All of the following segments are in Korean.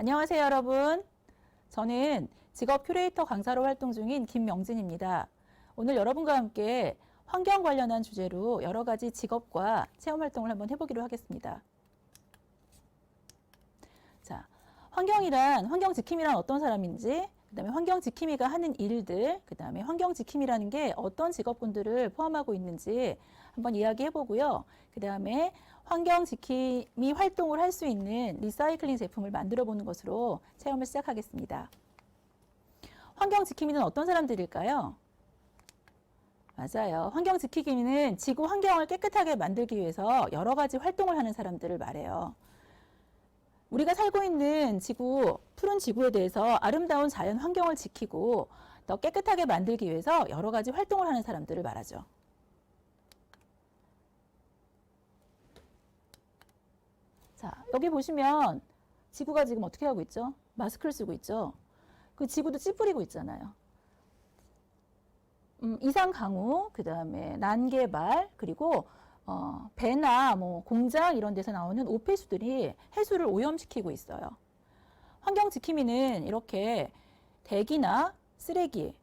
안녕하세요, 여러분. 저는 직업 큐레이터 강사로 활동 중인 김명진입니다. 오늘 여러분과 함께 환경 관련한 주제로 여러 가지 직업과 체험 활동을 한번 해보기로 하겠습니다. 자, 환경 지킴이란 어떤 사람인지, 그 다음에 환경 지킴이가 하는 일들, 그 다음에 환경 지킴이라는 게 어떤 직업군들을 포함하고 있는지 한번 이야기해 보고요. 그 다음에 환경 지킴이 활동을 할 수 있는 리사이클링 제품을 만들어 보는 것으로 체험을 시작하겠습니다. 환경 지킴이는 어떤 사람들일까요? 맞아요. 환경 지키기는 지구 환경을 깨끗하게 만들기 위해서 여러 가지 활동을 하는 사람들을 말해요. 우리가 살고 있는 지구, 푸른 지구에 대해서 아름다운 자연 환경을 지키고 더 깨끗하게 만들기 위해서 여러 가지 활동을 하는 사람들을 말하죠. 자, 여기 보시면 지구가 지금 어떻게 하고 있죠? 마스크를 쓰고 있죠. 그 지구도 찌푸리고 있잖아요. 이상 강우, 그 다음에 난개발, 그리고 배나 공장 이런 데서 나오는 오폐수들이 해수를 오염시키고 있어요. 환경 지킴이는 이렇게 대기나 쓰레기,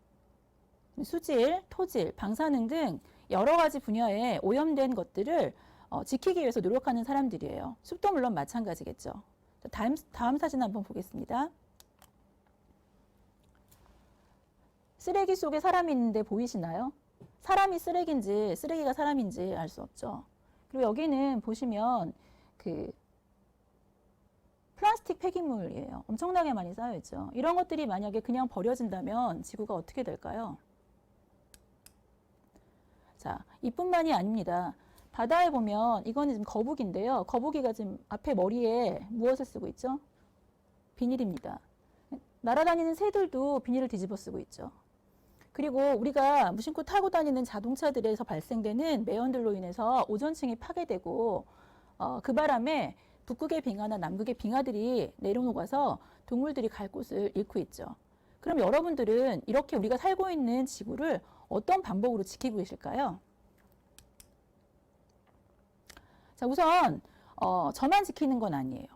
수질, 토질, 방사능 등 여러 가지 분야에 오염된 것들을 지키기 위해서 노력하는 사람들이에요. 숲도 물론 마찬가지겠죠. 다음 사진 한번 보겠습니다. 쓰레기 속에 사람이 있는데 보이시나요? 사람이 쓰레기인지 쓰레기가 사람인지 알 수 없죠. 그리고 여기는 보시면 그 플라스틱 폐기물이에요. 엄청나게 많이 쌓여있죠. 이런 것들이 만약에 그냥 버려진다면 지구가 어떻게 될까요? 자, 이뿐만이 아닙니다. 바다에 보면 이거는 지금 거북인데요. 거북이가 지금 앞에 머리에 무엇을 쓰고 있죠? 비닐입니다. 날아다니는 새들도 비닐을 뒤집어 쓰고 있죠. 그리고 우리가 무심코 타고 다니는 자동차들에서 발생되는 매연들로 인해서 오존층이 파괴되고 그 바람에 북극의 빙하나 남극의 빙하들이 내려놓아서 동물들이 갈 곳을 잃고 있죠. 그럼 여러분들은 이렇게 우리가 살고 있는 지구를 어떤 방법으로 지키고 계실까요? 자, 우선 저만 지키는 건 아니에요.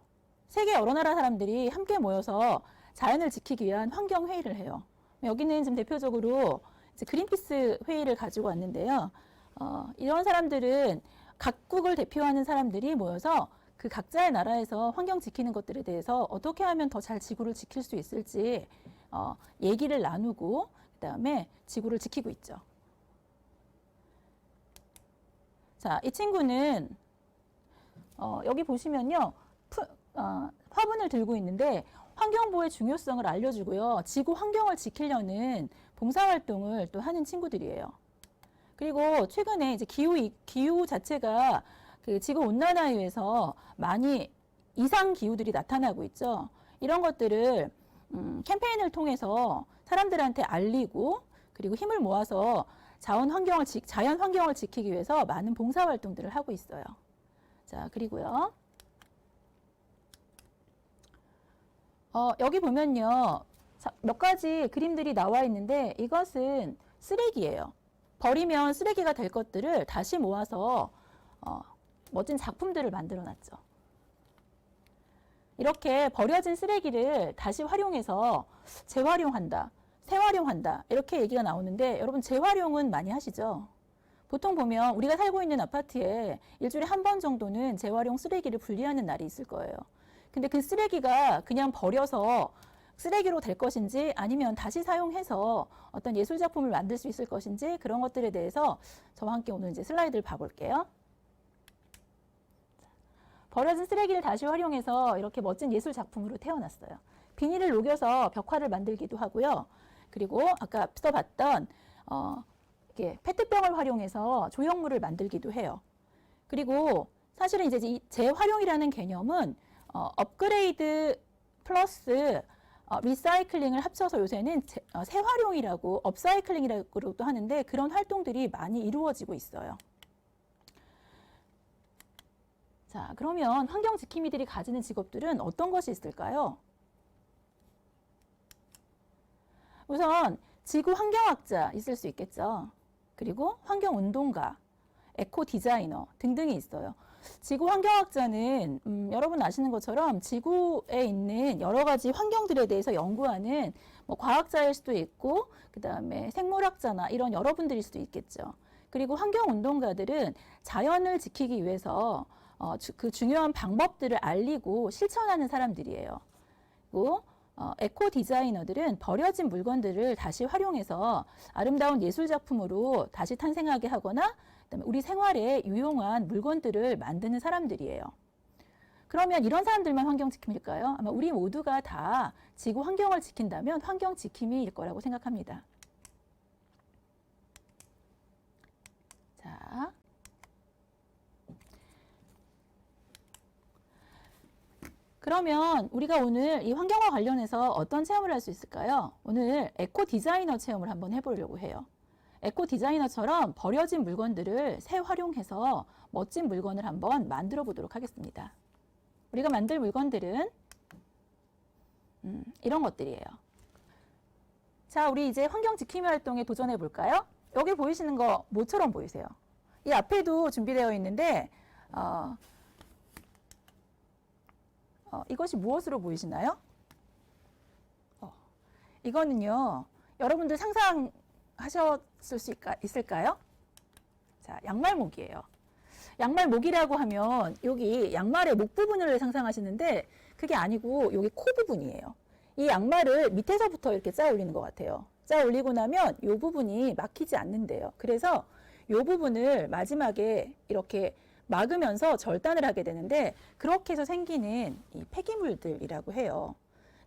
세계 여러 나라 사람들이 함께 모여서 자연을 지키기 위한 환경 회의를 해요. 여기는 지금 대표적으로 이제 그린피스 회의를 가지고 왔는데요. 이런 사람들은 각국을 대표하는 사람들이 모여서 그 각자의 나라에서 환경 지키는 것들에 대해서 어떻게 하면 더 잘 지구를 지킬 수 있을지 얘기를 나누고 그다음에 지구를 지키고 있죠. 자, 이 친구는 여기 보시면요. 화분을 들고 있는데 환경보호의 중요성을 알려주고요. 지구 환경을 지키려는 봉사활동을 또 하는 친구들이에요. 그리고 최근에 이제 기후 자체가 그 지구 온난화에 의해서 많이 이상 기후들이 나타나고 있죠. 이런 것들을 캠페인을 통해서 사람들한테 알리고 그리고 힘을 모아서 자연 환경을 지키기 위해서 많은 봉사활동들을 하고 있어요. 자, 그리고요. 여기 보면요. 몇 가지 그림들이 나와 있는데 이것은 쓰레기예요. 버리면 쓰레기가 될 것들을 다시 모아서 멋진 작품들을 만들어 놨죠. 이렇게 버려진 쓰레기를 다시 활용해서 재활용한다, 재활용한다 이렇게 얘기가 나오는데 여러분 재활용은 많이 하시죠? 보통 보면 우리가 살고 있는 아파트에 일주일에 한 번 정도는 재활용 쓰레기를 분리하는 날이 있을 거예요. 근데 그 쓰레기가 그냥 버려서 쓰레기로 될 것인지 아니면 다시 사용해서 어떤 예술 작품을 만들 수 있을 것인지 그런 것들에 대해서 저와 함께 오늘 이제 슬라이드를 봐볼게요. 버려진 쓰레기를 다시 활용해서 이렇게 멋진 예술 작품으로 태어났어요. 비닐을 녹여서 벽화를 만들기도 하고요. 그리고 아까 앞서 봤던 이렇게 페트병을 활용해서 조형물을 만들기도 해요. 그리고 사실은 이제 이 재활용이라는 개념은 업그레이드 플러스 리사이클링을 합쳐서 요새는 재활용이라고 업사이클링이라고도 하는데 그런 활동들이 많이 이루어지고 있어요. 자, 그러면 환경 지킴이들이 가지는 직업들은 어떤 것이 있을까요? 우선 지구 환경학자 있을 수 있겠죠. 그리고 환경운동가, 에코 디자이너 등등이 있어요. 지구 환경학자는 여러분 아시는 것처럼 지구에 있는 여러 가지 환경들에 대해서 연구하는 뭐 과학자일 수도 있고 그다음에 생물학자나 이런 여러분들일 수도 있겠죠. 그리고 환경운동가들은 자연을 지키기 위해서 그 중요한 방법들을 알리고 실천하는 사람들이에요. 그리고 에코 디자이너들은 버려진 물건들을 다시 활용해서 아름다운 예술 작품으로 다시 탄생하게 하거나 그다음에 우리 생활에 유용한 물건들을 만드는 사람들이에요. 그러면 이런 사람들만 환경 지킴일까요? 아마 우리 모두가 다 지구 환경을 지킨다면 환경 지킴이일 거라고 생각합니다. 자, 그러면 우리가 오늘 이 환경과 관련해서 어떤 체험을 할 수 있을까요? 오늘 에코 디자이너 체험을 한번 해보려고 해요. 에코 디자이너처럼 버려진 물건들을 재활용해서 멋진 물건을 한번 만들어 보도록 하겠습니다. 우리가 만들 물건들은 이런 것들이에요. 자, 우리 이제 환경 지킴이 활동에 도전해 볼까요? 여기 보이시는 거 뭐처럼 보이세요? 이 앞에도 준비되어 있는데 이것이 무엇으로 보이시나요? 이거는요, 여러분들 상상하셨을 수 있을까요? 자, 양말목이에요. 양말목이라고 하면 여기 양말의 목 부분을 상상하시는데 그게 아니고 여기 코 부분이에요. 이 양말을 밑에서부터 이렇게 쌓아 올리는 것 같아요. 쌓아 올리고 나면 이 부분이 막히지 않는데요. 그래서 이 부분을 마지막에 이렇게 막으면서 절단을 하게 되는데 그렇게 해서 생기는 이 폐기물들이라고 해요.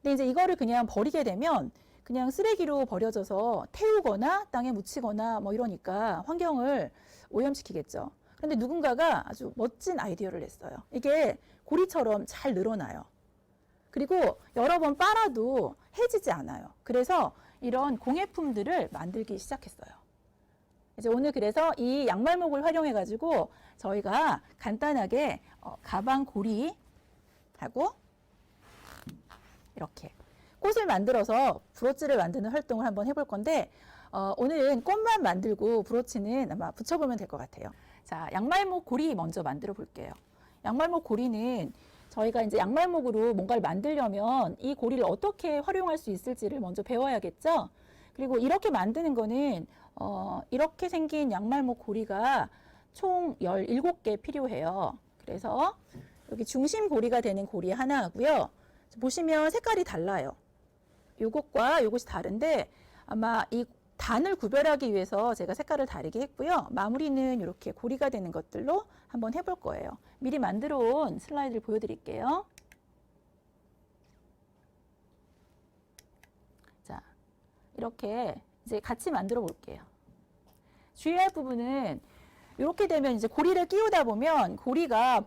근데 이제 이거를 그냥 버리게 되면 그냥 쓰레기로 버려져서 태우거나 땅에 묻히거나 뭐 이러니까 환경을 오염시키겠죠. 그런데 누군가가 아주 멋진 아이디어를 냈어요. 이게 고리처럼 잘 늘어나요. 그리고 여러 번 빨아도 해지지 않아요. 그래서 이런 공예품들을 만들기 시작했어요. 이제 오늘 그래서 이 양말목을 활용해 가지고 저희가 간단하게 가방 고리하고 이렇게 꽃을 만들어서 브로치를 만드는 활동을 한번 해볼 건데 오늘은 꽃만 만들고 브로치는 아마 붙여보면 될 것 같아요. 자, 양말목 고리 먼저 만들어 볼게요. 양말목 고리는 저희가 이제 양말목으로 뭔가를 만들려면 이 고리를 어떻게 활용할 수 있을지를 먼저 배워야겠죠. 그리고 이렇게 만드는 거는 이렇게 생긴 양말목 고리가 총 17개 필요해요. 그래서 여기 중심 고리가 되는 고리 하나 하고요. 보시면 색깔이 달라요. 요것과 요것이 다른데 아마 이 단을 구별하기 위해서 제가 색깔을 다르게 했고요. 마무리는 이렇게 고리가 되는 것들로 한번 해볼 거예요. 미리 만들어 온 슬라이드를 보여드릴게요. 자, 이렇게 이제 같이 만들어 볼게요. 주의할 부분은 이렇게 되면 이제 고리를 끼우다 보면 고리가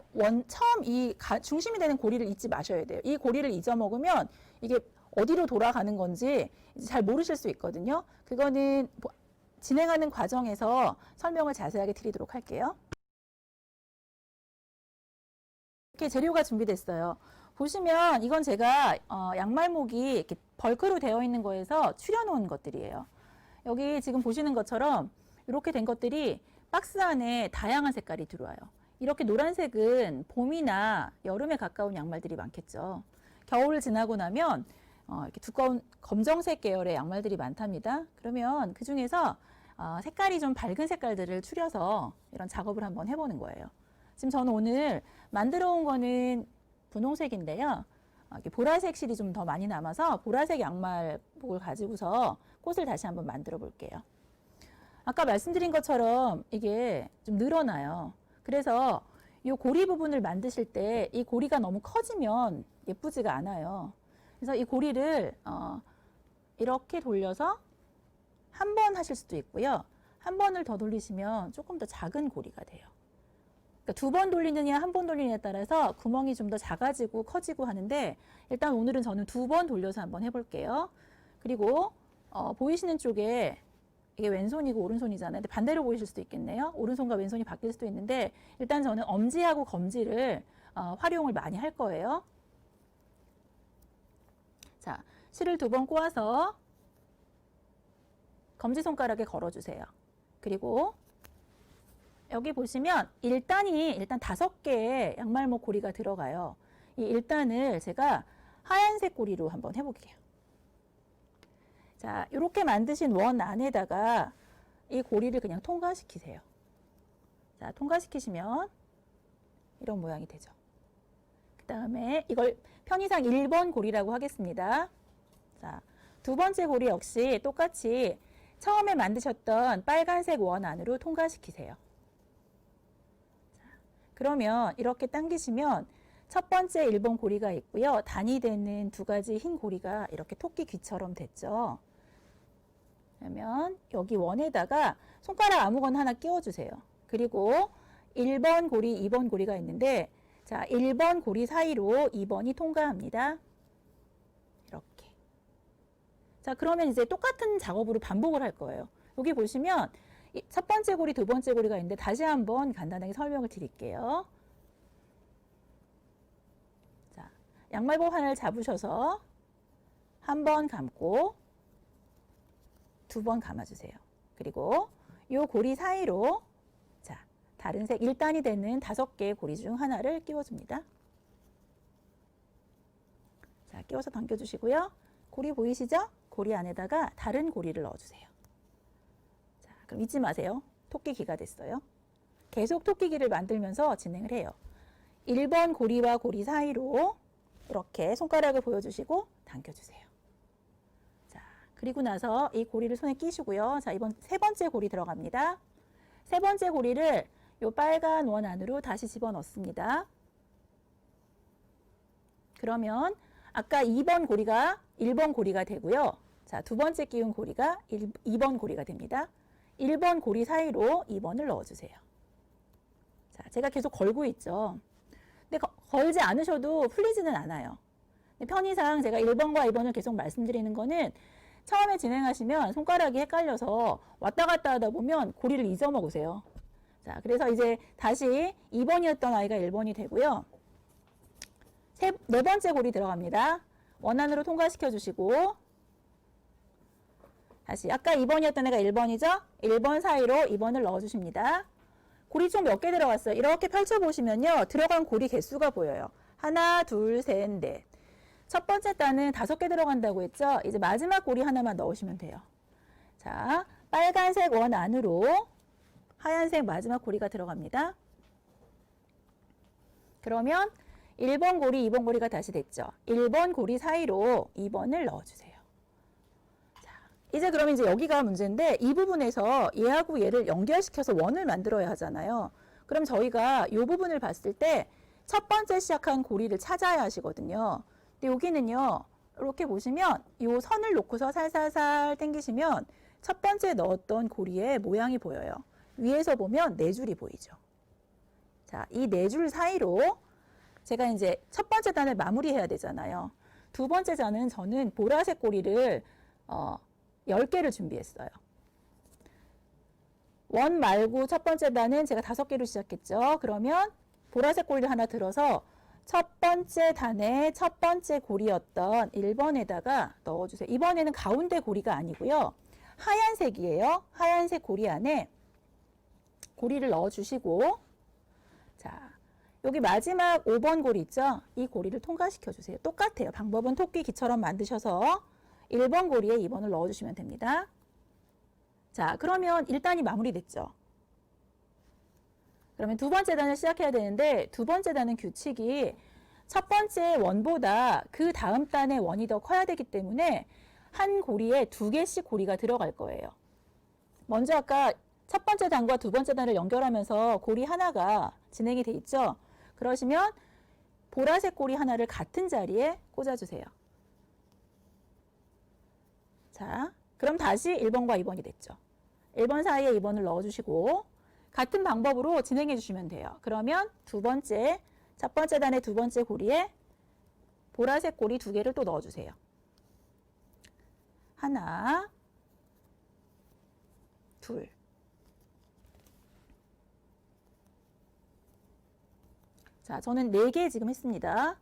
처음 이 중심이 되는 고리를 잊지 마셔야 돼요. 이 고리를 잊어먹으면 이게 어디로 돌아가는 건지 잘 모르실 수 있거든요. 그거는 진행하는 과정에서 설명을 자세하게 드리도록 할게요. 이렇게 재료가 준비됐어요. 보시면 이건 제가 양말목이 이렇게 벌크로 되어 있는 거에서 추려놓은 것들이에요. 여기 지금 보시는 것처럼 이렇게 된 것들이 박스 안에 다양한 색깔이 들어와요. 이렇게 노란색은 봄이나 여름에 가까운 양말들이 많겠죠. 겨울을 지나고 나면 이렇게 두꺼운 검정색 계열의 양말들이 많답니다. 그러면 그 중에서 색깔이 좀 밝은 색깔들을 추려서 이런 작업을 한번 해보는 거예요. 지금 저는 오늘 만들어 온 거는 분홍색인데요. 이렇게 보라색 실이 좀 더 많이 남아서 보라색 양말복을 가지고서 꽃을 다시 한번 만들어 볼게요. 아까 말씀드린 것처럼 이게 좀 늘어나요. 그래서 이 고리 부분을 만드실 때 이 고리가 너무 커지면 예쁘지가 않아요. 그래서 이 고리를 이렇게 돌려서 한 번 하실 수도 있고요. 한 번을 더 돌리시면 조금 더 작은 고리가 돼요. 그러니까 두 번 돌리느냐 한 번 돌리느냐에 따라서 구멍이 좀 더 작아지고 커지고 하는데 일단 오늘은 저는 두 번 돌려서 한번 해볼게요. 그리고 보이시는 쪽에 이게 왼손이고 오른손이잖아요. 근데 반대로 보이실 수도 있겠네요. 오른손과 왼손이 바뀔 수도 있는데 일단 저는 엄지하고 검지를 활용을 많이 할 거예요. 자, 실을 두 번 꼬아서 검지손가락에 걸어주세요. 그리고 여기 보시면 1단이 일단 5개의 양말목 고리가 들어가요. 이 1단을 제가 하얀색 고리로 한번 해볼게요. 자, 이렇게 만드신 원 안에다가 이 고리를 그냥 통과시키세요. 자, 통과시키시면 이런 모양이 되죠. 그 다음에 이걸 편의상 1번 고리라고 하겠습니다. 자, 두 번째 고리 역시 똑같이 처음에 만드셨던 빨간색 원 안으로 통과시키세요. 자, 그러면 이렇게 당기시면 첫 번째 1번 고리가 있고요. 단이 되는 두 가지 흰 고리가 이렇게 토끼 귀처럼 됐죠. 그러면 여기 원에다가 손가락 아무거나 하나 끼워주세요. 그리고 1번 고리, 2번 고리가 있는데 자, 1번 고리 사이로 2번이 통과합니다. 이렇게. 자, 그러면 이제 똑같은 작업으로 반복을 할 거예요. 여기 보시면 첫 번째 고리, 두 번째 고리가 있는데 다시 한번 간단하게 설명을 드릴게요. 자, 양말복 하나를 잡으셔서 한 번 감고 두 번 감아주세요. 그리고 이 고리 사이로 자, 다른 색 1단이 되는 5개의 고리 중 하나를 끼워줍니다. 자, 끼워서 당겨주시고요. 고리 보이시죠? 고리 안에다가 다른 고리를 넣어주세요. 자, 그럼 잊지 마세요. 토끼기가 됐어요. 계속 토끼기를 만들면서 진행을 해요. 1번 고리와 고리 사이로 이렇게 손가락을 보여주시고 당겨주세요. 자, 그리고 나서 이 고리를 손에 끼시고요. 자, 이번 세 번째 고리 들어갑니다. 세 번째 고리를 이 빨간 원 안으로 다시 집어넣습니다. 그러면 아까 2번 고리가 1번 고리가 되고요. 자, 두 번째 끼운 고리가 2번 고리가 됩니다. 1번 고리 사이로 2번을 넣어주세요. 자, 제가 계속 걸고 있죠. 근데 걸지 않으셔도 풀리지는 않아요. 편의상 제가 1번과 2번을 계속 말씀드리는 거는 처음에 진행하시면 손가락이 헷갈려서 왔다 갔다 하다 보면 고리를 잊어먹으세요. 자, 그래서 이제 다시 2번이었던 아이가 1번이 되고요. 네 번째 고리 들어갑니다. 원 안으로 통과시켜 주시고 다시 아까 2번이었던 애가 1번이죠? 1번 사이로 2번을 넣어 주십니다. 고리 총 몇 개 들어갔어요? 이렇게 펼쳐보시면요. 들어간 고리 개수가 보여요. 하나, 둘, 셋, 넷. 첫 번째 단은 5개 들어간다고 했죠? 이제 마지막 고리 하나만 넣으시면 돼요. 자, 빨간색 원 안으로 하얀색 마지막 고리가 들어갑니다. 그러면 1번 고리, 2번 고리가 다시 됐죠? 1번 고리 사이로 2번을 넣어주세요. 자, 이제 그러면 이제 여기가 문제인데 이 부분에서 얘하고 얘를 연결시켜서 원을 만들어야 하잖아요. 그럼 저희가 이 부분을 봤을 때 첫 번째 시작한 고리를 찾아야 하시거든요. 근데 여기는요. 이렇게 보시면 이 선을 놓고서 살살살 당기시면 첫 번째 넣었던 고리의 모양이 보여요. 위에서 보면 4줄이 보이죠. 자, 이 4줄 사이로 제가 이제 첫 번째 단을 마무리해야 되잖아요. 두 번째 단은 저는 보라색 고리를 10개를 준비했어요. 원 말고 첫 번째 단은 제가 5개로 시작했죠. 그러면 보라색 고리를 하나 들어서 첫 번째 단의 첫 번째 고리였던 1번에다가 넣어주세요. 이번에는 가운데 고리가 아니고요. 하얀색이에요. 하얀색 고리 안에 고리를 넣어주시고 자, 여기 마지막 5번 고리 있죠? 이 고리를 통과시켜 주세요. 똑같아요. 방법은 토끼기처럼 만드셔서 1번 고리에 2번을 넣어주시면 됩니다. 자, 그러면 1단이 마무리됐죠? 그러면 두 번째 단을 시작해야 되는데 두 번째 단은 규칙이 첫 번째 원보다 그 다음 단의 원이 더 커야 되기 때문에 한 고리에 2개씩 고리가 들어갈 거예요. 먼저 아까 첫 번째 단과 두 번째 단을 연결하면서 고리 하나가 진행이 돼 있죠. 그러시면 보라색 고리 하나를 같은 자리에 꽂아주세요. 자, 그럼 다시 1번과 2번이 됐죠. 1번 사이에 2번을 넣어주시고 같은 방법으로 진행해 주시면 돼요. 그러면 첫 번째 단의 두 번째 고리에 보라색 고리 2개를 또 넣어주세요. 하나, 둘. 자, 저는 4개 지금 했습니다.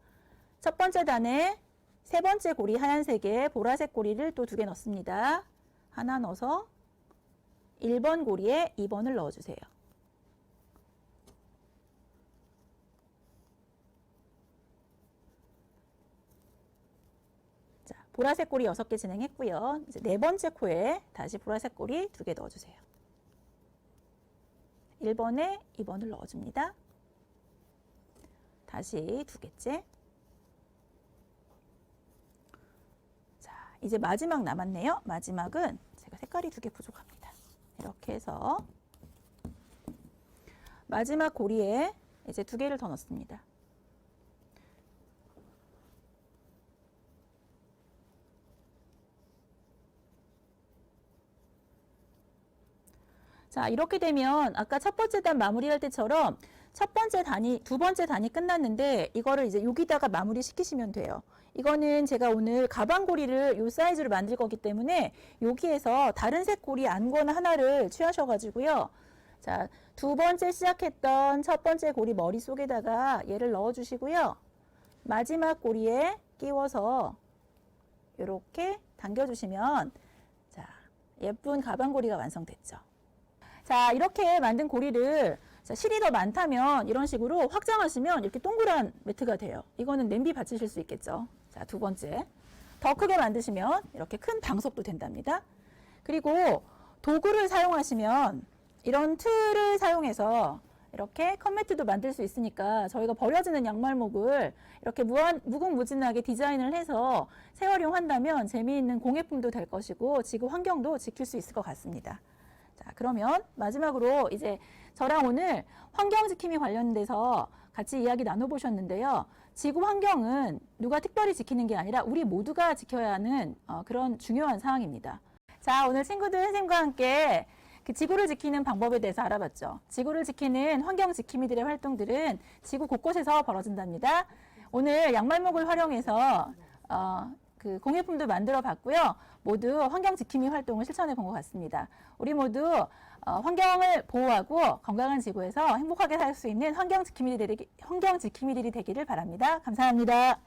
첫 번째 단에 세 번째 고리 하얀색에 보라색 고리를 또 2개 넣습니다. 하나 넣어서 1번 고리에 2번을 넣어주세요. 보라색 고리 6개 진행했고요. 이제 네 번째 코에 다시 보라색 고리 2개 넣어주세요. 1번에 2번을 넣어줍니다. 다시 2개째. 자, 이제 마지막 남았네요. 마지막은 제가 색깔이 2개 부족합니다. 이렇게 해서 마지막 고리에 이제 2개를 더 넣습니다. 자, 이렇게 되면 아까 첫 번째 단 마무리할 때처럼 첫 번째 단위, 두 번째 단위 끝났는데 이거를 이제 여기다가 마무리 시키시면 돼요. 이거는 제가 오늘 가방고리를 이 사이즈로 만들 거기 때문에 여기에서 다른 색 고리 안거나 하나를 취하셔가지고요. 자, 두 번째 시작했던 첫 번째 고리 머릿속에다가 얘를 넣어주시고요. 마지막 고리에 끼워서 이렇게 당겨주시면 자, 예쁜 가방고리가 완성됐죠. 자, 이렇게 만든 고리를 자, 실이 더 많다면 이런 식으로 확장하시면 이렇게 동그란 매트가 돼요. 이거는 냄비 받치실 수 있겠죠. 자, 두 번째. 더 크게 만드시면 이렇게 큰 방석도 된답니다. 그리고 도구를 사용하시면 이런 틀을 사용해서 이렇게 컵매트도 만들 수 있으니까 저희가 버려지는 양말목을 이렇게 무궁무진하게 디자인을 해서 재활용한다면 재미있는 공예품도 될 것이고 지구 환경도 지킬 수 있을 것 같습니다. 자, 그러면 마지막으로 이제 저랑 오늘 환경지킴이 관련돼서 같이 이야기 나눠보셨는데요. 지구 환경은 누가 특별히 지키는 게 아니라 우리 모두가 지켜야 하는 그런 중요한 사항입니다. 자, 오늘 친구들 선생님과 함께 그 지구를 지키는 방법에 대해서 알아봤죠. 지구를 지키는 환경지킴이들의 활동들은 지구 곳곳에서 벌어진답니다. 오늘 양말목을 활용해서 그 공예품도 만들어 봤고요. 모두 환경지킴이 활동을 실천해 본 것 같습니다. 우리 모두 환경을 보호하고 건강한 지구에서 행복하게 살 수 있는 환경지킴이들이 되기를 바랍니다. 감사합니다.